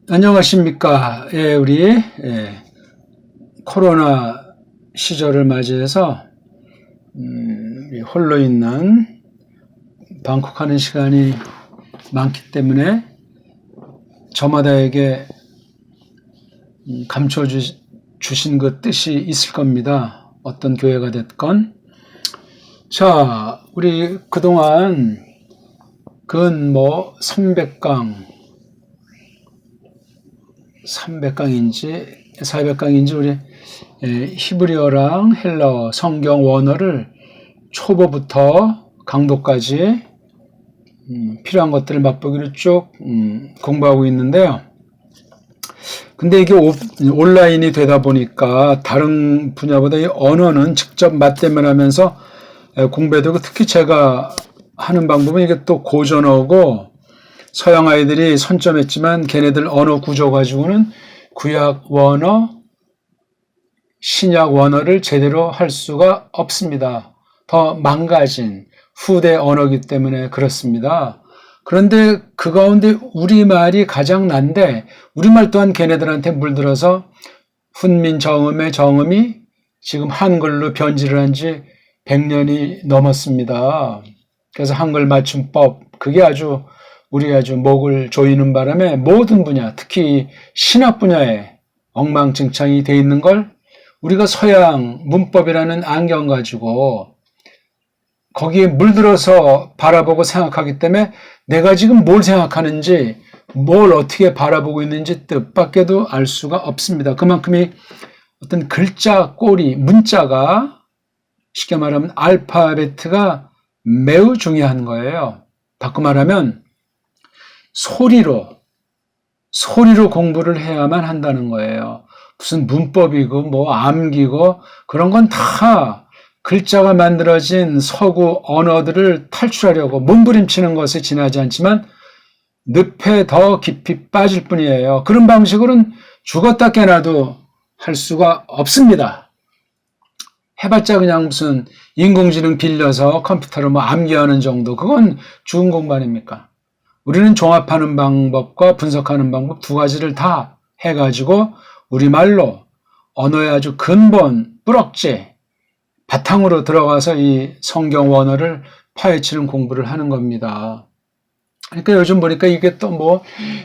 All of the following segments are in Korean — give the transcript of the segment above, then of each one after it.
안녕하십니까. 우리 코로나 시절을 맞이해서 홀로 있는 방콕하는 시간이 많기 때문에 저마다에게 감춰주신 그 뜻이 있을 겁니다. 어떤 교회가 됐건. 자, 우리 그동안 근 300강인지 400강인지 우리 히브리어랑 헬라어 성경 원어를 초보부터 강도까지 필요한 것들을 맛보기로 쭉 공부하고 있는데요. 근데 이게 온라인이 되다 보니까 다른 분야보다 이 언어는 직접 맞대면 하면서 공부해야 되고, 특히 제가 하는 방법은 이게 또 고전어고, 서양 아이들이 선점했지만 걔네들 언어 구조 가지고는 구약 원어, 신약 원어를 제대로 할 수가 없습니다. 더 망가진 후대 언어이기 때문에 그렇습니다. 그런데 그 가운데 우리말이 가장 난데, 우리말 또한 걔네들한테 물들어서 훈민 정음의 정음이 지금 한글로 변질을 한 지 100년이 넘었습니다. 그래서 한글 맞춤법, 그게 우리 아주 목을 조이는 바람에 모든 분야, 특히 신학 분야에 엉망진창이 돼 있는 걸 우리가 서양 문법이라는 안경 가지고 거기에 물들어서 바라보고 생각하기 때문에 내가 지금 뭘 생각하는지, 뭘 어떻게 바라보고 있는지 뜻밖에도 알 수가 없습니다. 그만큼이 어떤 글자 꼬리, 문자가, 쉽게 말하면 알파베트가 매우 중요한 거예요. 바꿔 말하면 소리로 공부를 해야만 한다는 거예요. 무슨 문법이고 암기고 그런 건 다 글자가 만들어진 서구 언어들을 탈출하려고 몸부림치는 것에 지나지 않지만 늪에 더 깊이 빠질 뿐이에요. 그런 방식으로는 죽었다 깨나도 할 수가 없습니다. 해봤자 그냥 무슨 인공지능 빌려서 컴퓨터로 암기하는 정도, 그건 죽은 공부 아닙니까? 우리는 종합하는 방법과 분석하는 방법 두 가지를 다 해가지고 우리말로 언어의 아주 근본, 뿌럭지, 바탕으로 들어가서 이 성경 원어를 파헤치는 공부를 하는 겁니다. 그러니까 요즘 보니까 이게 또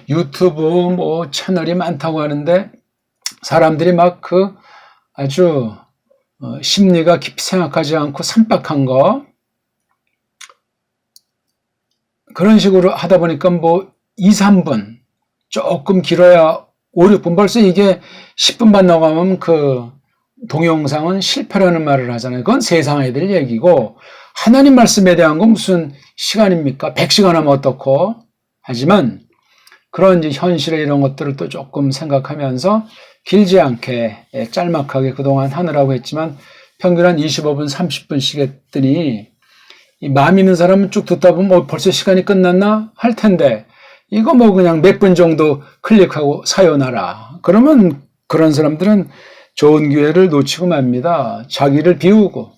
유튜브 채널이 많다고 하는데, 사람들이 아주 심리가 깊이 생각하지 않고 삼박한 거, 그런 식으로 하다 보니까 2, 3분, 조금 길어야 5, 6분, 벌써 이게 10분만 나가면 그 동영상은 실패라는 말을 하잖아요. 그건 세상 애들 얘기고, 하나님 말씀에 대한 건 무슨 시간입니까? 100시간 하면 어떻고? 하지만 그런 이제 현실의 이런 것들을 또 조금 생각하면서 길지 않게 짤막하게 그동안 하느라고 했지만 평균 한 25분, 30분씩 했더니 이 마음 있는 사람은 쭉 듣다 보면 벌써 시간이 끝났나 할 텐데, 이거 그냥 몇 분 정도 클릭하고 사요나라. 그러면 그런 사람들은 좋은 기회를 놓치고 맙니다. 자기를 비우고,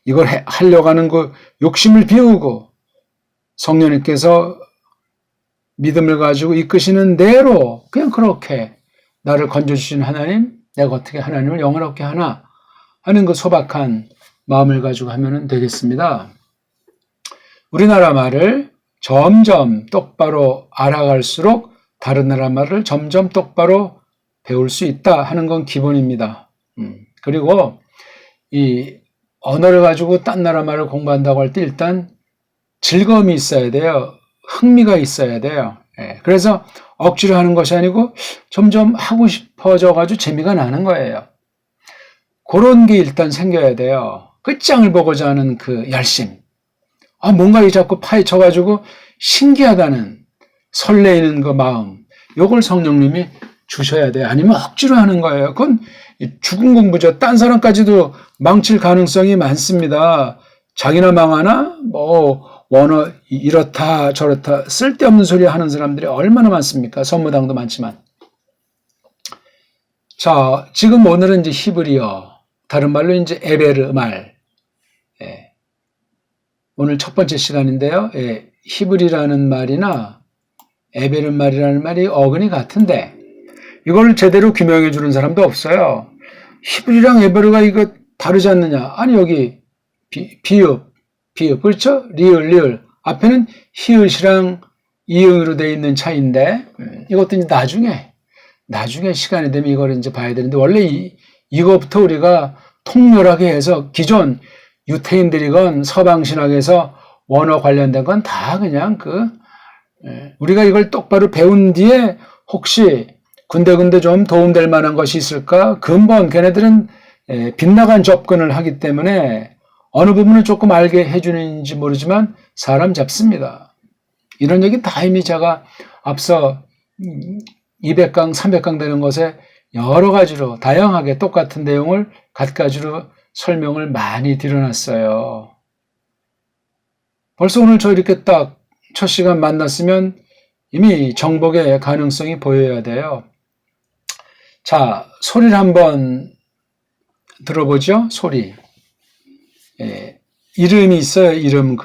이걸 하려고 하는 그 욕심을 비우고, 성령님께서 믿음을 가지고 이끄시는 대로 그냥 그렇게 나를 건져주신 하나님, 내가 어떻게 하나님을 영원롭게 하나 하는 그 소박한 마음을 가지고 하면 되겠습니다. 우리나라 말을 점점 똑바로 알아갈수록 다른 나라 말을 점점 똑바로 배울 수 있다 하는 건 기본입니다. 그리고 이 언어를 가지고 딴 나라 말을 공부한다고 할 때 일단 즐거움이 있어야 돼요. 흥미가 있어야 돼요. 그래서 억지로 하는 것이 아니고 점점 하고 싶어져가지고 재미가 나는 거예요. 그런 게 일단 생겨야 돼요. 끝장을 보고자 하는 그 열심. 뭔가 자꾸 파헤쳐가지고 신기하다는 설레이는 그 마음. 요걸 성령님이 주셔야 돼요. 아니면 억지로 하는 거예요. 그건 죽은 공부죠. 딴 사람까지도 망칠 가능성이 많습니다. 자기나 망하나? 원어 이렇다 저렇다 쓸데없는 소리 하는 사람들이 얼마나 많습니까? 선무당도 많지만. 자, 지금 오늘은 이제 히브리어, 다른 말로 이제 에베르 말. 오늘 첫 번째 시간인데요. 히브리라는 말이나 에베르말이라는 말이 어근이 같은데 이걸 제대로 규명해 주는 사람도 없어요. 히브리랑 에베르가 이거 다르지 않느냐? 아니 여기 비읍 그렇죠? 리을 앞에는 히읗이랑 이응으로 되어 있는 차이인데 이것도 이제 나중에 시간이 되면 이걸 이제 봐야 되는데 원래 이거부터 우리가 통렬하게 해서 기존 유태인들이건 서방 신학에서 원어 관련된 건 다 그냥 우리가 이걸 똑바로 배운 뒤에 혹시 군데군데 좀 도움될 만한 것이 있을까? 근본 걔네들은 빗나간 접근을 하기 때문에 어느 부분을 조금 알게 해주는지 모르지만 사람 잡습니다. 이런 얘기 다 이미 제가 앞서 200강, 300강 되는 것에 여러 가지로 다양하게 똑같은 내용을 갖가지로 설명을 많이 드려놨어요. 벌써 오늘 저 이렇게 딱 첫 시간 만났으면 이미 정복의 가능성이 보여야 돼요. 자, 소리를 한번 들어보죠. 소리. 이름이 있어요. 이름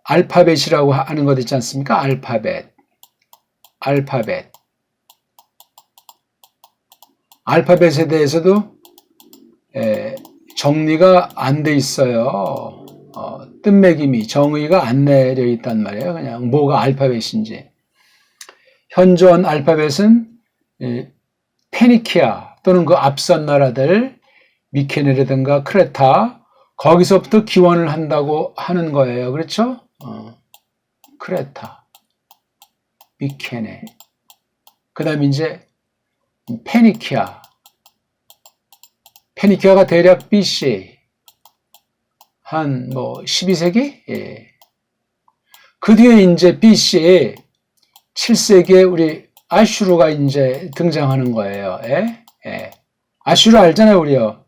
알파벳이라고 하는 것 있지 않습니까? 알파벳에 대해서도 정리가 안 돼 있어요. 뜻매김이 정의가 안 내려 있단 말이에요. 그냥 뭐가 알파벳인지. 현존 알파벳은 페니키아 또는 그 앞선 나라들 미케네라든가 크레타 거기서부터 기원을 한다고 하는 거예요. 그렇죠? 크레타, 미케네. 그 다음에 이제 페니키아가 대략 BC 한 12세기? 예. 그 뒤에 이제 BC 7세기에 우리 아슈르가 이제 등장하는 거예요. 예? 예. 아슈르 알잖아요, 우리요.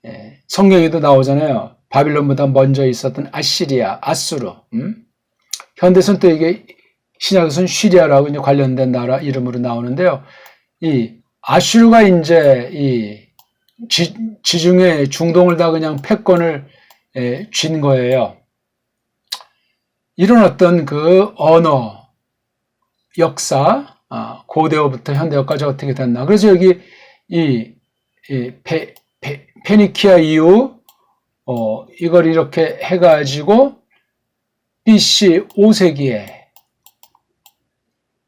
예. 성경에도 나오잖아요. 바빌론보다 먼저 있었던 아시리아, 아수르. 현대에서는 또 이게 신약에서는 시리아라고 이제 관련된 나라 이름으로 나오는데요. 이 아슈르가 이제 이 지중해 중동을 다 그냥 패권을 쥔 거예요. 이런 어떤 그 언어, 역사, 고대어부터 현대어까지 어떻게 됐나. 그래서 여기 페니키아 이후 이걸 이렇게 해가지고 BC 5세기에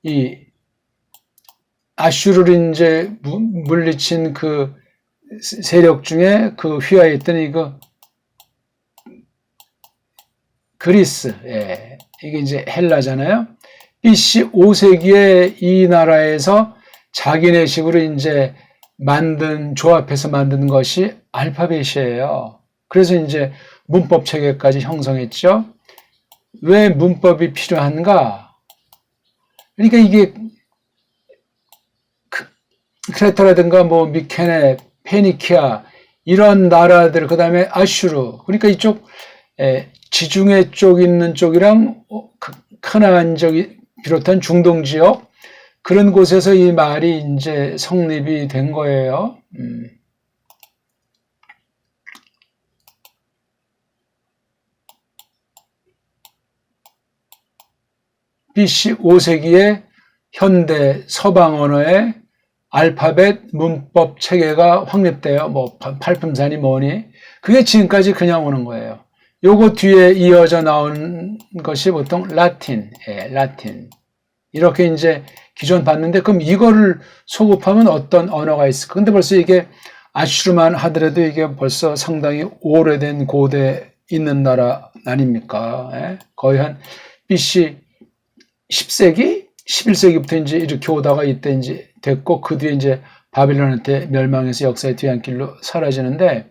이 아슈르를 이제 물리친 그 세력 중에 그 휘하했던 이거 그리스, 이게 이제 헬라잖아요. BC 5세기에 이 나라에서 자기네식으로 이제 조합해서 만든 것이 알파벳이에요. 그래서 이제 문법 체계까지 형성했죠. 왜 문법이 필요한가? 그러니까 이게 크레타라든가 미케네, 페니키아 이런 나라들, 그 다음에 아슈르, 그러니까 이쪽 지중해 쪽 있는 쪽이랑 크나안 쪽이 비롯한 중동 지역 그런 곳에서 이 말이 이제 성립이 된 거예요. BC 5세기에 현대 서방 언어의 알파벳 문법 체계가 확립돼요. 팔품산이 뭐니? 그게 지금까지 그냥 오는 거예요. 요거 뒤에 이어져 나온 것이 보통 라틴. 이렇게 이제 기존 봤는데, 그럼 이거를 소급하면 어떤 언어가 있을까? 근데 벌써 이게 아슈르만 하더라도 이게 벌써 상당히 오래된 고대 있는 나라 아닙니까? 거의 한 BC 10세기? 11세기부터 이제 이렇게 오다가 이때 이제 됐고, 그 뒤에 이제 바빌론한테 멸망해서 역사의 뒤안길로 사라지는데,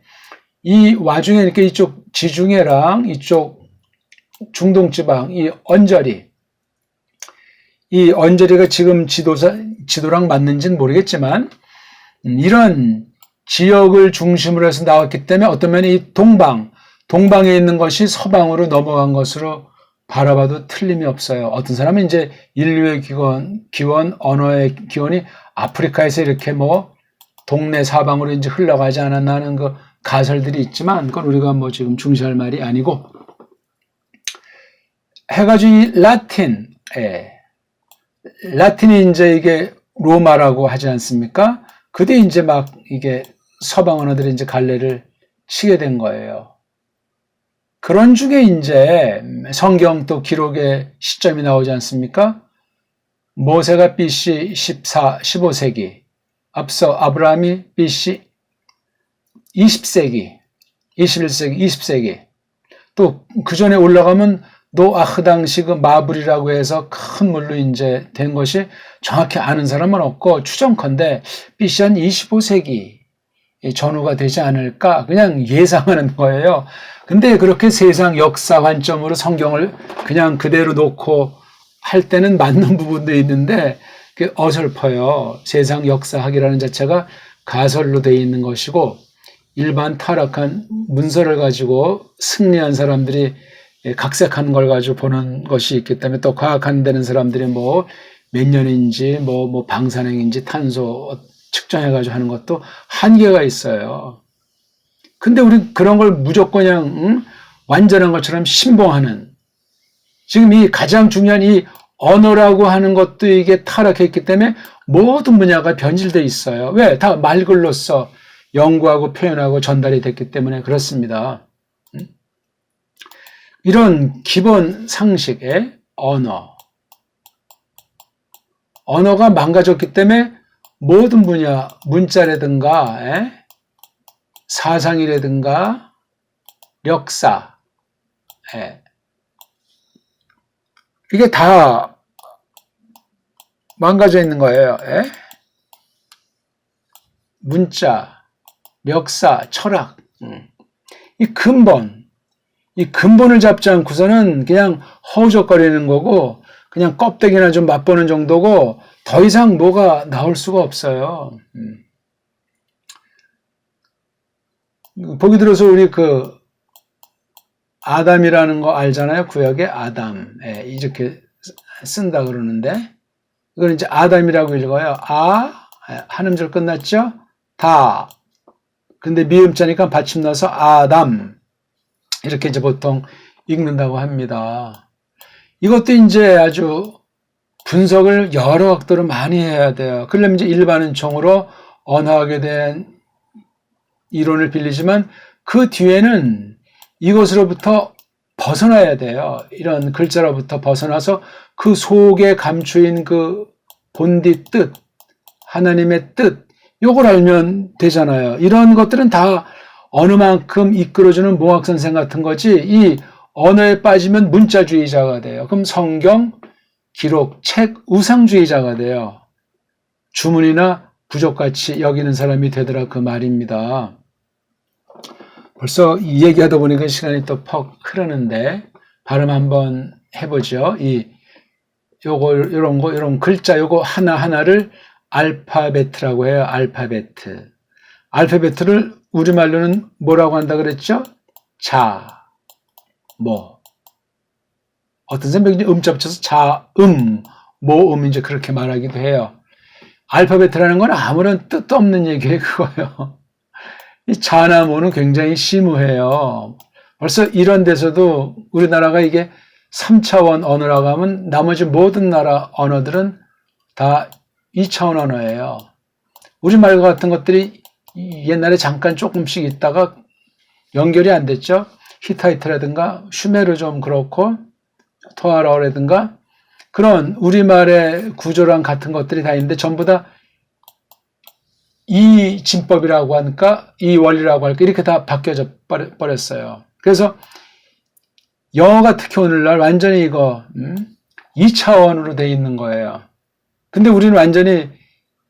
이 와중에 이렇게 이쪽 지중해랑 이쪽 중동지방, 이 언저리가 지금 지도랑 맞는지는 모르겠지만, 이런 지역을 중심으로 해서 나왔기 때문에 어떤 면에 이 동방에 있는 것이 서방으로 넘어간 것으로 바라봐도 틀림이 없어요. 어떤 사람은 이제 인류의 기원, 언어의 기원이 아프리카에서 이렇게 동네 사방으로 이제 흘러가지 않았나 하는 그 가설들이 있지만, 그건 우리가 지금 중시할 말이 아니고, 해가지고 이 라틴, 라틴이 이제 이게 로마라고 하지 않습니까? 그때 이제 막 이게 서방 언어들이 이제 갈래를 치게 된 거예요. 그런 중에 이제 성경 또 기록의 시점이 나오지 않습니까? 모세가 BC 15세기, 앞서 아브라함이 BC 20세기, 21세기, 20세기, 또 그 전에 올라가면 노아흐 당시 그 마블이라고 해서 큰 물로 이제 된 것이 정확히 아는 사람은 없고 추정컨대 BC 한 25세기 전후가 되지 않을까 그냥 예상하는 거예요. 근데 그렇게 세상 역사 관점으로 성경을 그냥 그대로 놓고 할 때는 맞는 부분도 있는데 어설퍼요. 세상 역사학이라는 자체가 가설로 되어 있는 것이고 일반 타락한 문서를 가지고 승리한 사람들이 각색한 걸 가지고 보는 것이 있기 때문에 또 과학한 되는 사람들이 뭐 몇 년인지 뭐 방사능인지 탄소 측정해가지고 하는 것도 한계가 있어요. 근데 우리 그런 걸 무조건 그냥 완전한 것처럼 신봉하는 지금 이 가장 중요한 이 언어라고 하는 것도 이게 타락했기 때문에 모든 분야가 변질돼 있어요. 왜? 다 말글로써 연구하고 표현하고 전달이 됐기 때문에 그렇습니다. 이런 기본 상식의 언어가 망가졌기 때문에 모든 분야, 문자라든가 사상이라든가 역사 이게 다 망가져 있는 거예요. 문자, 역사, 철학 이 근본을 잡지 않고서는 그냥 허우적거리는 거고 그냥 껍데기나 좀 맛보는 정도고 더 이상 뭐가 나올 수가 없어요. 보기 들어서 우리 그 아담이라는 거 알잖아요. 구약의 아담 이렇게 쓴다 그러는데 이걸 이제 아담이라고 읽어요. 한 음절 끝났죠? 다 근데 미음자니까 받침 넣어서 아담 이렇게 이제 보통 읽는다고 합니다. 이것도 이제 아주 분석을 여러 각도로 많이 해야 돼요. 그러려면 이제 일반은총으로 언어학에 대한 이론을 빌리지만 그 뒤에는 이것으로부터 벗어나야 돼요. 이런 글자로부터 벗어나서 그 속에 감추인 그 본디 뜻, 하나님의 뜻, 요걸 알면 되잖아요. 이런 것들은 다 어느 만큼 이끌어주는 몽학선생 같은 거지 이 언어에 빠지면 문자주의자가 돼요. 그럼 성경, 기록, 책, 우상주의자가 돼요. 주문이나 부족같이 여기는 사람이 되더라 그 말입니다. 벌써 이 얘기하다 보니까 시간이 또 퍽 흐르는데 발음 한번 해보죠. 요런 글자 요거 하나하나를 알파베트라고 해요. 알파베트를 우리말로는 뭐라고 한다 그랬죠? 어떤 선생님이 음자 붙여서 모음 이제 그렇게 말하기도 해요. 알파베트라는 건 아무런 뜻도 없는 얘기예요, 그거요. 이 자나 모는 굉장히 심오해요. 벌써 이런 데서도 우리나라가 이게 3차원 언어라고 하면 나머지 모든 나라 언어들은 다 2차원 언어예요. 우리말 같은 것들이 옛날에 잠깐 조금씩 있다가 연결이 안 됐죠. 히타이트라든가 슈메르 좀 그렇고 토아라어라든가 그런 우리말의 구조랑 같은 것들이 다 있는데 전부 다 이 진법이라고 할까 이 원리라고 할까 이렇게 다 바뀌어져 버렸어요. 그래서 영어가 특히 오늘날 완전히 이거 2차원으로 돼 있는 거예요. 근데 우리는 완전히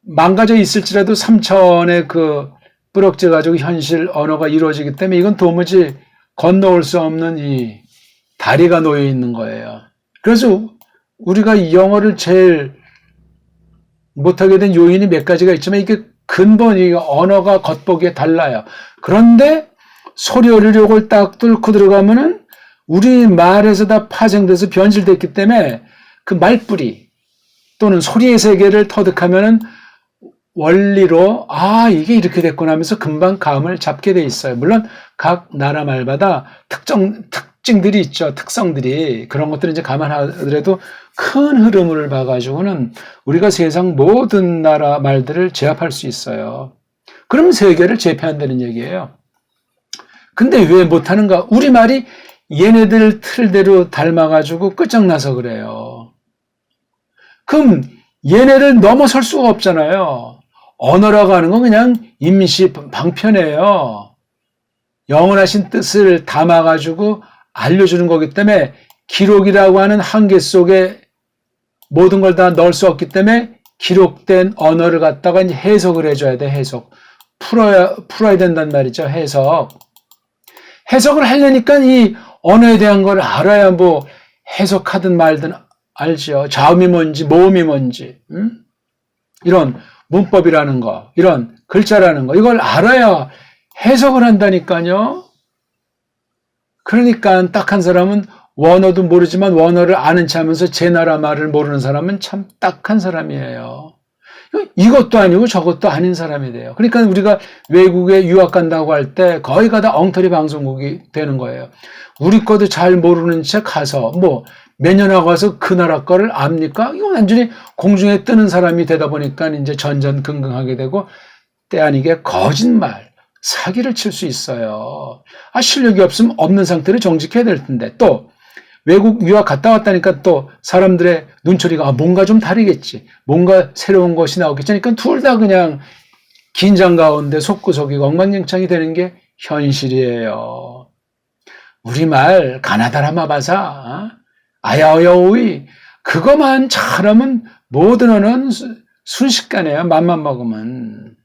망가져 있을지라도 3차원의 그 뿌럭져 가지고 현실 언어가 이루어지기 때문에 이건 도무지 건너올 수 없는 이 다리가 놓여 있는 거예요. 그래서 우리가 이 영어를 제일 못하게 된 요인이 몇 가지가 있지만 이게 근본 이 언어가 겉보기에 달라요. 그런데 소리를 요걸 딱 뚫고 들어가면은 우리 말에서 다 파생돼서 변질됐기 때문에 그 말뿌리 또는 소리의 세계를 터득하면은 원리로 이게 이렇게 됐구나 하면서 금방 감을 잡게 돼 있어요. 물론 각 나라 말마다 특징들이 있죠. 특성들이. 그런 것들을 이제 감안하더라도 큰 흐름을 봐가지고는 우리가 세상 모든 나라 말들을 제압할 수 있어요. 그럼 세계를 제패한다는 얘기예요. 근데 왜 못하는가? 우리말이 얘네들 틀대로 닮아가지고 끝장나서 그래요. 그럼 얘네를 넘어설 수가 없잖아요. 언어라고 하는 건 그냥 임시 방편이에요. 영원하신 뜻을 담아가지고 알려주는 거기 때문에 기록이라고 하는 한계 속에 모든 걸 다 넣을 수 없기 때문에 기록된 언어를 갖다가 이제 해석을 해줘야 돼, 해석. 풀어야 된단 말이죠, 해석. 해석을 하려니까 이 언어에 대한 걸 알아야 뭐 해석하든 말든 알죠. 자음이 뭔지, 모음이 뭔지, 이런 문법이라는 거, 이런 글자라는 거, 이걸 알아야 해석을 한다니까요. 그러니까 딱 한 사람은 원어도 모르지만 원어를 아는 체 하면서 제 나라 말을 모르는 사람은 참 딱한 사람이에요. 이것도 아니고 저것도 아닌 사람이 돼요. 그러니까 우리가 외국에 유학 간다고 할 때 거의 다 엉터리 방송국이 되는 거예요. 우리 것도 잘 모르는 채 가서 뭐 몇 년 하고 와서 그 나라 거를 압니까? 이거 완전히 공중에 뜨는 사람이 되다 보니까 이제 전전긍긍하게 되고 때 아니게 거짓말, 사기를 칠 수 있어요. 실력이 없으면 없는 상태로 정직해야 될 텐데 또 외국 유학 갔다 왔다니까 또 사람들의 눈초리가 뭔가 좀 다르겠지. 뭔가 새로운 것이 나오겠지. 그러니까 둘 다 그냥 긴장 가운데 속구속이고 엉망진창이 되는 게 현실이에요. 우리말 가나다라마바사, 아야어여우이 그거만 잘하면 모든 언어는 순식간에요. 맘만 먹으면.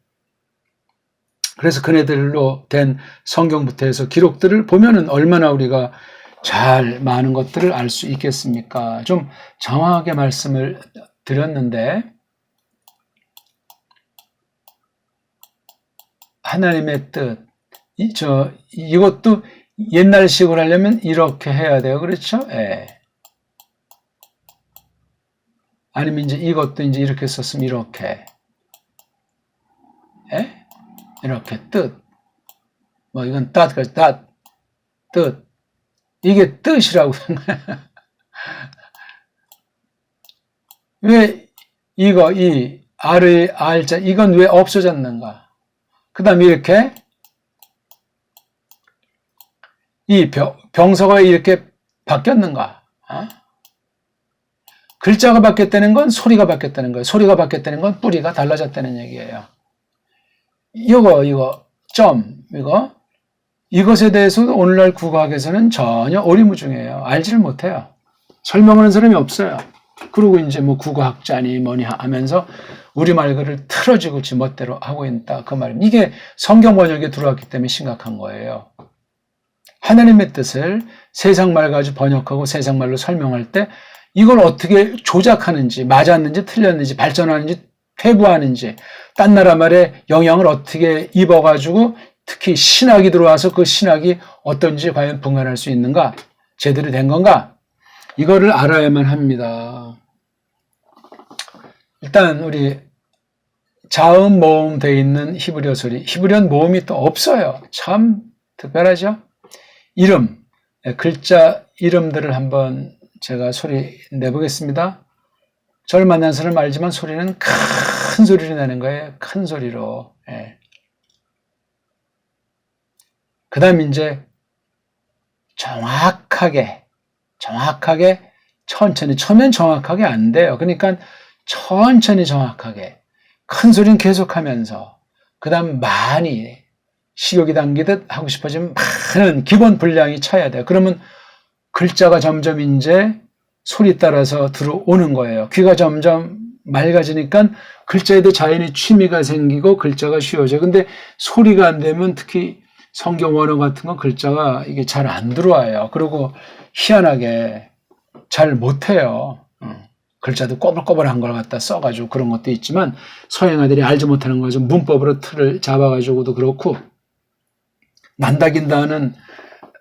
그래서 그네들로 된 성경부터 해서 기록들을 보면은 얼마나 우리가 잘 많은 것들을 알 수 있겠습니까? 좀 정확하게 말씀을 드렸는데 하나님의 뜻, 이것도 옛날식으로 하려면 이렇게 해야 돼요. 그렇죠? 예. 아니면 이제 이것도 이제 이렇게 썼으면 이렇게. 예? 이렇게 뜻. 뭐 이건 뜻. 이게 뜻이라고. 왜 이 알자 이건 왜 없어졌는가? 그 다음에 이렇게 이 병서가 이렇게 바뀌었는가? 글자가 바뀌었다는 건 소리가 바뀌었다는 거예요. 소리가 바뀌었다는 건 뿌리가 달라졌다는 얘기예요. 이것에 대해서도 오늘날 국어학에서는 전혀 오리무중이에요. 알지를 못해요. 설명하는 사람이 없어요. 그리고 이제 뭐 국어학자니 뭐니 하면서 우리말 글을 틀어지고 지멋대로 하고 있다. 그 말입니다. 이게 성경 번역에 들어왔기 때문에 심각한 거예요. 하나님의 뜻을 세상말 가지고 번역하고 세상말로 설명할 때 이걸 어떻게 조작하는지, 맞았는지, 틀렸는지, 발전하는지, 퇴보하는지, 딴 나라 말에 영향을 어떻게 입어가지고 특히 신학이 들어와서 그 신학이 어떤지 과연 분간할 수 있는가? 제대로 된 건가? 이거를 알아야만 합니다. 일단 우리 자음, 모음 되어 있는 히브리어 소리. 히브리어는 모음이 또 없어요. 참 특별하죠? 이름, 글자 이름들을 한번 제가 소리 내보겠습니다. 저를 만난 사람 알지만 소리는 큰 소리로 내는 거예요. 큰 소리로. 예. 그 다음 이제 정확하게 천천히, 처음엔 정확하게 안 돼요. 그러니까 천천히 정확하게 큰 소리는 계속하면서 그 다음 많이 식욕이 당기듯 하고 싶어지면 많은 기본 분량이 차야 돼요. 그러면 글자가 점점 이제 소리 따라서 들어오는 거예요. 귀가 점점 맑아지니까 글자에 대해 자연히 취미가 생기고 글자가 쉬워져요. 근데 소리가 안 되면 특히 성경 원어 같은 건 글자가 이게 잘 안 들어와요. 그리고 희한하게 잘 못해요. 글자도 꼬불꼬불한 걸 갖다 써가지고 그런 것도 있지만 서양아들이 알지 못하는 거죠. 문법으로 틀을 잡아가지고도 그렇고 난다긴다 하는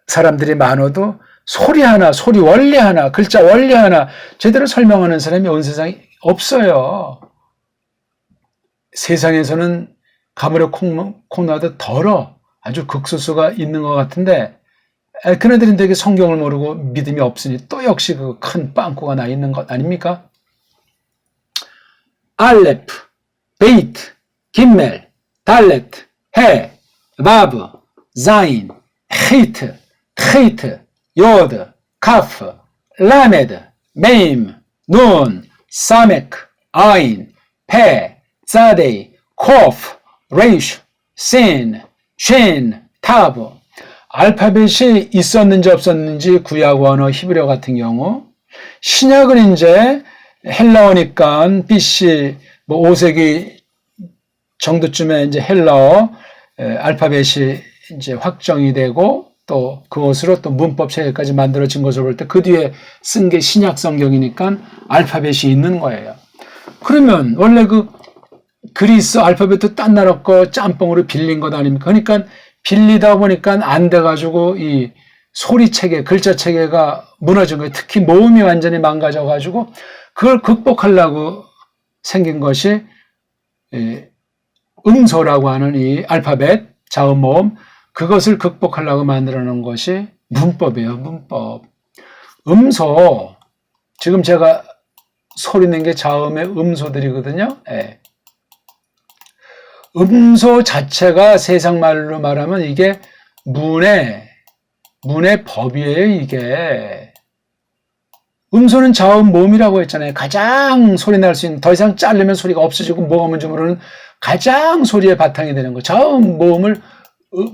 사람들이 많아도 소리 하나, 소리 원리 하나, 글자 원리 하나 제대로 설명하는 사람이 온 세상에 없어요. 세상에서는 가물에 콩 나듯 덜어 아주 극소수가 있는 것 같은데 그네들은 성경을 모르고 믿음이 없으니 또 역시 그 큰 빵꾸가 나 있는 것 아닙니까? 알레프, 베이트, 김멜, 달레트, 해, 바브, 자인, 헤이트, 헤이트, 요드, 카프, 라메드, 메임, 눈, 사메크, 아인, 페, 자데이, 코프, 레이슈, 신, 쉰, 타브. 알파벳이 있었는지 없었는지 구약 원어 히브리어 같은 경우, 신약은 이제 헬라어니까 BC 5세기 정도쯤에 이제 헬라어 알파벳이 이제 확정이 되고 또 그것으로 또 문법 체계까지 만들어진 것을 볼 때 그 뒤에 쓴 게 신약 성경이니까 알파벳이 있는 거예요. 그러면 원래 그 그리스 알파벳도 딴 나라 거 짬뽕으로 빌린 것 아닙니까? 그러니까 빌리다 보니까 안 돼가지고 이 소리 체계, 글자 체계가 무너진 거예요. 특히 모음이 완전히 망가져가지고 그걸 극복하려고 생긴 것이 음소라고 하는 이 알파벳, 자음, 모음, 그것을 극복하려고 만들어 놓은 것이 문법이에요. 문법. 음소, 지금 제가 소리 낸 게 자음의 음소들이거든요. 예. 음소 자체가 세상 말로 말하면 이게 문의 법이에요, 이게. 음소는 자음 모음이라고 했잖아요. 가장 소리 날 수 있는, 더 이상 자르면 소리가 없어지고 뭐가 뭔지 모르는 가장 소리의 바탕이 되는 거. 자음 모음을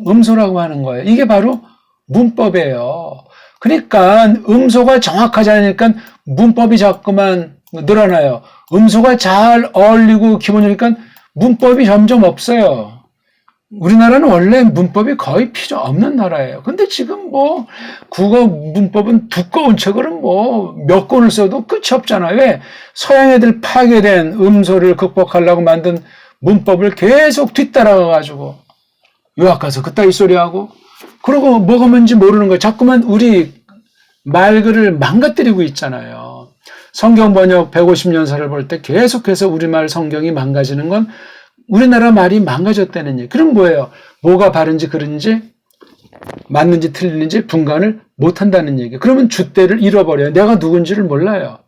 음소라고 하는 거예요. 이게 바로 문법이에요. 그러니까 음소가 정확하지 않으니까 문법이 자꾸만 늘어나요. 음소가 잘 어울리고 기본이니까 문법이 점점 없어요. 우리나라는 원래 문법이 거의 필요 없는 나라예요. 근데 지금 국어 문법은 두꺼운 책으로 몇 권을 써도 끝이 없잖아요. 왜? 서양 애들 파괴된 음소를 극복하려고 만든 문법을 계속 뒤따라가가지고 유학 가서 그따위 소리하고 그러고 뭐가 뭔지 모르는 거예요. 자꾸만 우리 말글을 망가뜨리고 있잖아요. 성경 번역 150년사를 볼 때 계속해서 우리말 성경이 망가지는 건 우리나라 말이 망가졌다는 얘기. 그럼 뭐예요? 뭐가 바른지 그른지 맞는지 틀리는지 분간을 못한다는 얘기. 그러면 줏대를 잃어버려요. 내가 누군지를 몰라요.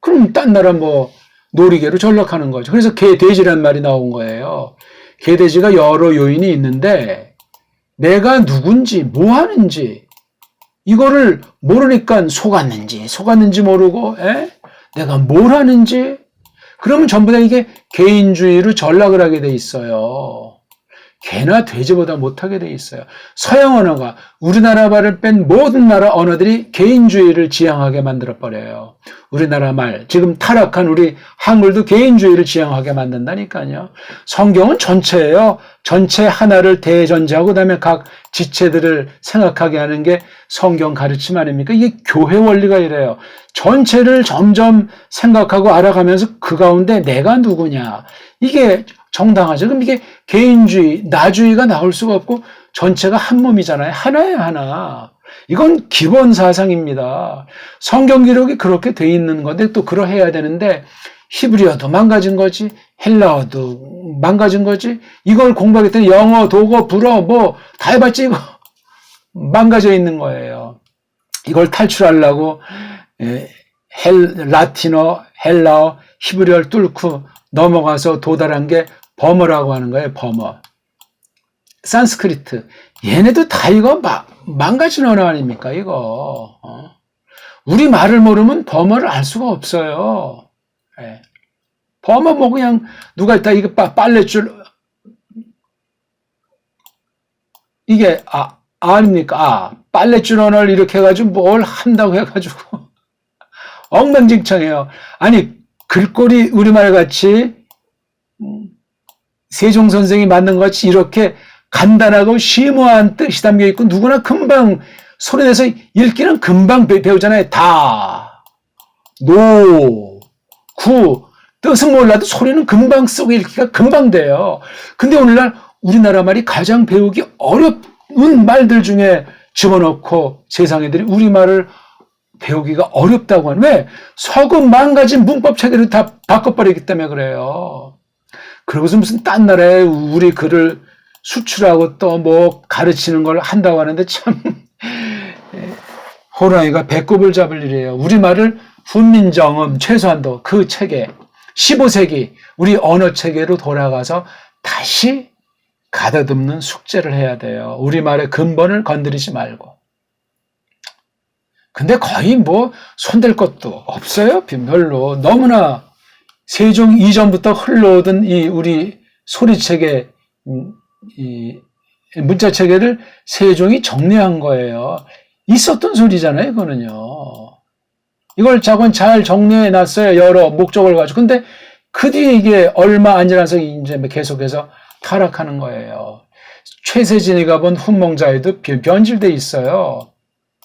그럼 딴 나라 놀이개로 전락하는 거죠. 그래서 개돼지란 말이 나온 거예요. 개돼지가 여러 요인이 있는데 내가 누군지 뭐 하는지 이거를 모르니까 속았는지 모르고 내가 뭘 하는지 그러면 전부 다 이게 개인주의로 전락을 하게 돼 있어요. 개나 돼지보다 못하게 돼 있어요. 서양 언어가 우리나라 말을 뺀 모든 나라 언어들이 개인주의를 지향하게 만들어버려요. 우리나라 말, 지금 타락한 우리 한글도 개인주의를 지향하게 만든다니까요. 성경은 전체예요. 전체 하나를 대전제하고 그다음에 각 지체들을 생각하게 하는 게 성경 가르침 아닙니까? 이게 교회 원리가 이래요. 전체를 점점 생각하고 알아가면서 그 가운데 내가 누구냐. 이게 정당하죠. 그럼 이게 개인주의, 나주의가 나올 수가 없고 전체가 한 몸이잖아요. 하나예요, 하나. 이건 기본 사상입니다. 성경 기록이 그렇게 돼 있는 건데 또 그러해야 되는데 히브리어도 망가진 거지, 헬라어도 망가진 거지. 이걸 공부하겠다니 영어, 독어, 불어 다 해봤지 이거 망가져 있는 거예요. 이걸 탈출하려고 라틴어, 헬라어, 히브리어를 뚫고 넘어가서 도달한 게 버머라고 하는 거예요. 버머. 산스크리트. 얘네도 다 이거 망가진 언어 아닙니까? 이거. 우리 말을 모르면 버머를 알 수가 없어요. 예. 버머 그냥 누가 있다 이거 빨래줄 이게 아닙니까? 빨래줄 언어를 이렇게 해가지고 뭘 한다고 해가지고 엉망진창해요. 아니 글꼴이 우리말 같이 세종 선생이 만든 것 같이 이렇게 간단하고 심오한 뜻이 담겨 있고 누구나 금방 소리내서 읽기는 금방 배우잖아요. 다, 노, 구 뜻은 몰라도 소리는 금방 쓰고 읽기가 금방 돼요. 근데 오늘날 우리나라 말이 가장 배우기 어려운 말들 중에 집어넣고 세상 애들이 우리말을 배우기가 어렵다고 하는 왜? 서금 망가진 문법 체계를 다 바꿔버리기 때문에 그래요. 그러고서 무슨 딴 나라에 우리 글을 수출하고 또 가르치는 걸 한다고 하는데 참 호랑이가 배꼽을 잡을 일이에요. 우리말을 훈민정음 최소한도 그 체계 15세기 우리 언어 체계로 돌아가서 다시 가다듬는 숙제를 해야 돼요. 우리말의 근본을 건드리지 말고. 근데 거의 뭐 손댈 것도 없어요. 별로. 너무나 세종 이전부터 흘러오던 이 우리 소리체계, 이 문자 체계를 세종이 정리한 거예요. 있었던 소리잖아요, 이거는요. 이걸 자꾸 잘 정리해 놨어요. 여러 목적을 가지고. 근데 그 뒤에 이게 얼마 안 지나서 이제 계속해서 타락하는 거예요. 최세진이가 본 훈몽자에도 변질돼 있어요.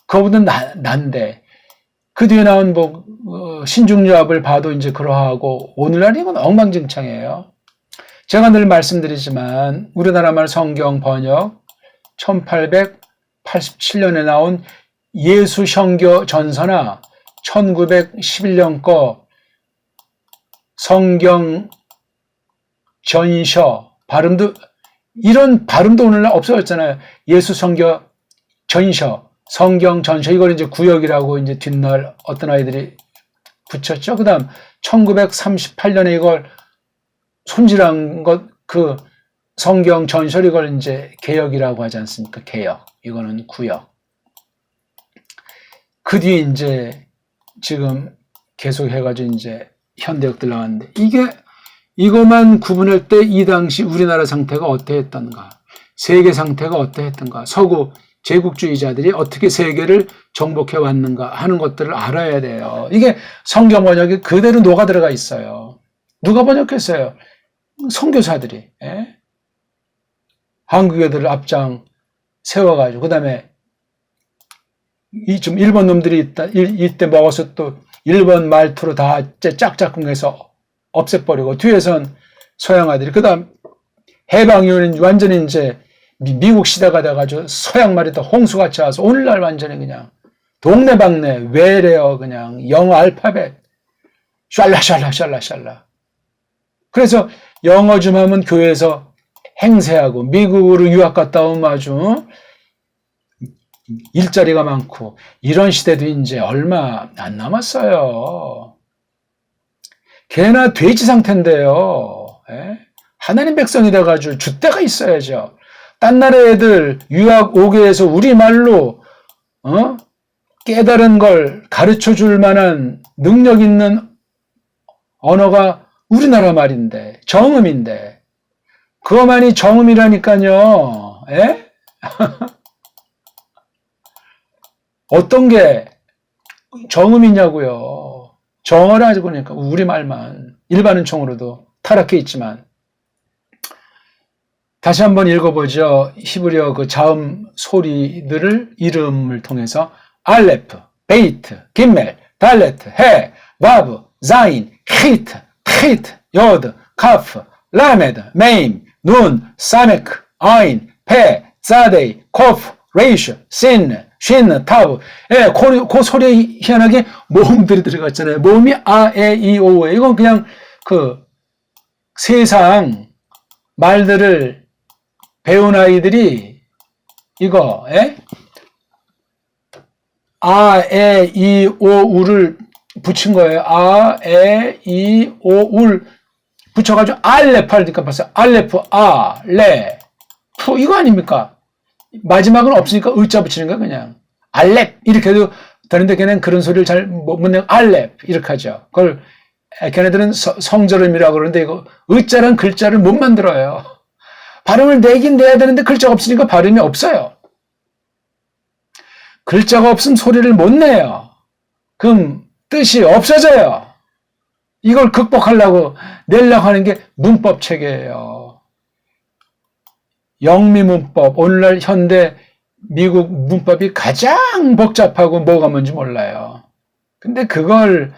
그거보다 난데. 그 뒤에 나온 신중유압을 봐도 이제 그러하고, 오늘날 이건 엉망진창이에요. 제가 늘 말씀드리지만, 우리나라 말 성경 번역 1887년에 나온 예수형교 전서나 1911년 거 성경 전셔, 이런 발음도 오늘날 없어졌잖아요. 예수성교 전셔, 성경 전셔, 이걸 이제 구역이라고 이제 뒷날 어떤 아이들이 붙였죠. 그 다음 1938년에 이걸 손질한 그 성경 전셔, 이걸 이제 개역이라고 하지 않습니까? 개역. 이거는 구역. 그 뒤에 이제 지금 계속 해가지고 이제 현대역들 나왔는데, 이것만 구분할 때 이 당시 우리나라 상태가 어떠했던가, 세계 상태가 어떠했던가, 서구 제국주의자들이 어떻게 세계를 정복해 왔는가 하는 것들을 알아야 돼요. 이게 성경 번역이 그대로 녹아 들어가 있어요. 누가 번역했어요? 선교사들이. 예? 한국 애들을 앞장 세워가지고, 그 다음에 좀 일본 놈들이 이때 먹어서 또 일본 말투로 다 짝짝꿍해서 없애버리고, 뒤에선 서양 아들이, 그 다음 해방 이후는 완전히 이제 미국 시대가 돼가지고 서양 말이 더 홍수같이 와서 오늘날 완전히 그냥 동네방네 외래어, 그냥 영어 알파벳 샬라. 그래서 영어 좀 하면 교회에서 행세하고, 미국으로 유학 갔다 오면 아주 일자리가 많고, 이런 시대도 이제 얼마 안 남았어요. 개나 돼지 상태인데요. 예? 하나님 백성이 돼가지고 줏대가 있어야죠. 딴 나라 애들 유학 오게 해서 우리말로 깨달은 걸 가르쳐 줄 만한 능력 있는 언어가 우리나라 말인데, 정음인데, 그거만이 정음이라니까요. 예? 어떤 게 정음이냐고요. 정어라 하지 보니까 우리말만, 일반은 총으로도 타락해 있지만. 다시 한번 읽어보죠. 히브리어 그 자음 소리들을 이름을 통해서 알레프, 베이트, 김멜, 달레트, 해, 바브, 자인, 히트, 트히트, 요드, 카프, 라메드, 메임, 눈, 사메크, 아인, 페, 자데이, 코프, 레이슈, 신, 쉰, 타브. 예, 그 소리에 희한하게 모음들이 들어갔잖아요. 모음이 아, 에, 이, 오에. 이건 그냥 그 세상 말들을 배운 아이들이 이거, 예? 아, 에, 이, 오, 우를 붙인 거예요. 아, 에, 이, 오, 울 붙여가지고 알레프 하니까 봤어요. 알레프, 아, 레, 푸. 이거 아닙니까? 마지막은 없으니까 의자 붙이는 거야, 그냥. 알렙! 이렇게 해도 되는데, 걔는 그런 소리를 잘 못 내고, 알렙! 이렇게 하죠. 그걸, 걔네들은 성절음이라고 그러는데, 이거, 의자란 글자를 못 만들어요. 발음을 내긴 내야 되는데, 글자가 없으니까 발음이 없어요. 글자가 없으면 소리를 못 내요. 그럼 뜻이 없어져요. 이걸 극복하려고 내려고 하는 게 문법 체계예요. 영미문법, 오늘날 현대 미국 문법이 가장 복잡하고 뭐가 뭔지 몰라요. 근데 그걸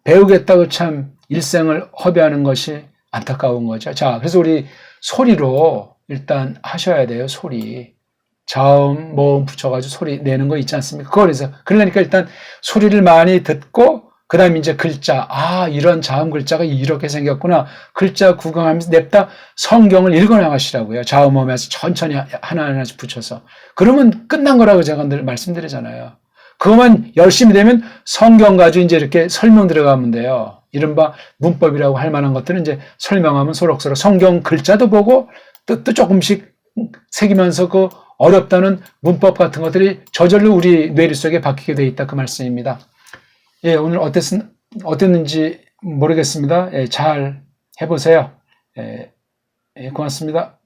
배우겠다고 참 일생을 허비하는 것이 안타까운 거죠. 자, 그래서 우리 소리로 일단 하셔야 돼요. 소리. 자음, 모음 붙여가지고 소리 내는 거 있지 않습니까? 그러니까 일단 소리를 많이 듣고, 그 다음에 이제 글자, 아, 이런 자음 글자가 이렇게 생겼구나. 글자 구경하면서 냅다 성경을 읽어나가시라고요. 자음하면서 천천히 하나하나씩 붙여서. 그러면 끝난 거라고 제가 늘 말씀드리잖아요. 그것만 열심히 되면 성경 가지고 이제 이렇게 설명 들어가면 돼요. 이른바 문법이라고 할 만한 것들은 이제 설명하면 소록소록 성경 글자도 보고 뜻도 조금씩 새기면서 그 어렵다는 문법 같은 것들이 저절로 우리 뇌리 속에 박히게 돼 있다. 그 말씀입니다. 예, 오늘 어땠는지 모르겠습니다. 예, 잘 해보세요. 예, 고맙습니다.